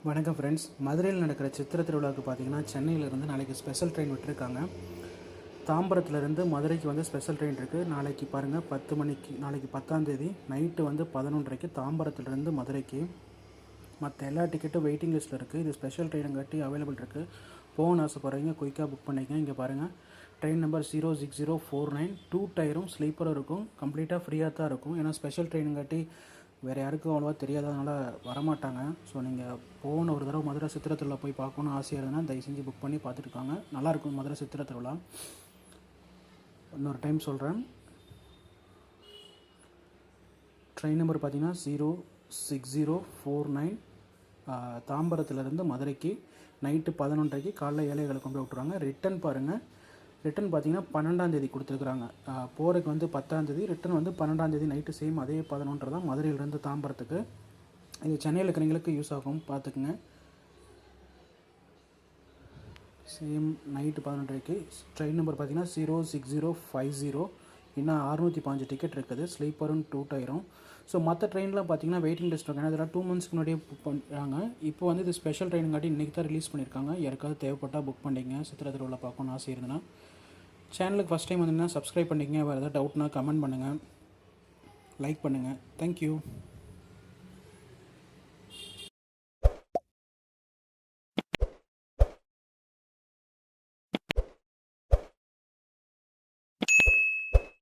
வணக்கம் ஃப்ரெண்ட்ஸ். மதுரையில் நடக்கிற சித்திரை திருவிழாவுக்கு பார்த்தீங்கன்னா சென்னையிலேருந்து நாளைக்கு ஸ்பெஷல் ட்ரெயின் விட்டுருக்காங்க. தாம்பரத்துலேருந்து மதுரைக்கு வந்து ஸ்பெஷல் ட்ரெயின் இருக்குது. நாளைக்கு பாருங்கள் 10 மணிக்கு, நாளைக்கு 10ஆம் தேதி நைட்டு வந்து 11:30க்கு தாம்பரத்துலேருந்து மதுரைக்கு. மற்ற எல்லா டிக்கெட்டும் வெயிட்டிங் லிஸ்ட்டில் இருக்குது. இது ஸ்பெஷல் ட்ரெயினுங்காட்டி அவைலபிள் இருக்குது. போகணுன்னு ஆசைப்பட்றீங்க குயிக்காக புக் பண்ணிக்கங்க. இங்கே பாருங்கள், ட்ரெயின் நம்பர் 06049. 2 டயரும் ஸ்லீப்பரும் இருக்கும். கம்ப்ளீட்டாக ஃப்ரீயாக தான் இருக்கும். ஏன்னா ஸ்பெஷல் ட்ரெயினுங்காட்டி வேறு யாருக்கும் அவ்வளோவா தெரியாததுனால வரமாட்டாங்க. ஸோ நீங்கள் போகணும், ஒரு தடவை மதுரை சித்திரை திருவிழா போய் பார்க்கணுன்னு ஆசையாக இருந்ததுன்னா தயவு செஞ்சு புக் பண்ணி பார்த்துருக்காங்க. நல்லாயிருக்கும் மதுரை சித்திரை திருவிழா. இன்னொரு டைம் சொல்கிறேன், ட்ரெயின் நம்பர் பார்த்தீங்கன்னா 06049. தாம்பரத்துலேருந்து மதுரைக்கு நைட்டு 11:30க்கு, காலைல 7:15 கொண்டு போய் விட்ருவாங்க. ரிட்டன் பாருங்கள், ரிட்டன் பார்த்தீங்கன்னா 12ஆம் தேதி கொடுத்துருக்குறாங்க. போகிறதுக்கு வந்து 10ஆம் தேதி, ரிட்டன் வந்து 12ஆம் தேதி நைட்டு. சேம் அதே 11:30 தான் மதுரையிலேருந்து தாம்பரத்துக்கு. இது சென்னையில் இருக்கிறவங்களுக்கு யூஸ் ஆகும், பார்த்துக்குங்க. சேம் நைட்டு 11:30க்கு. ட்ரெயின் நம்பர் பார்த்தீங்கன்னா 06050. இன்னும் 605 டிக்கெட் இருக்குது, ஸ்லீப்பரும் 2 டயரும். ஸோ மற்ற ட்ரெயின்லாம் பார்த்தீங்கன்னா வெயிட்டிங் லிஸ்ட் இருக்கும். ஏன்னா இதெல்லாம் 2 மந்த்ஸ்க்கு முன்னாடியே புக் பண்ணுறாங்க. இப்போ வந்து இது ஸ்பெஷல் ட்ரெயினுங்காட்டி இன்றைக்கி தான் ரிலீஸ் பண்ணியிருக்காங்க. யாருக்காவது தேவைப்பட்டால் புக் பண்ணிங்க. சித்திரை திருவிழா பார்க்கணுன்னு ஆசை இருந்ததுன்னா சேனலுக்கு ஃபஸ்ட் டைம் வந்தீங்கன்னா சப்ஸ்கிரைப் பண்ணிக்கங்க. வேறு ஏதாவது டவுட்னா கமெண்ட் பண்ணுங்கள், லைக் பண்ணுங்கள். தேங்க்யூ.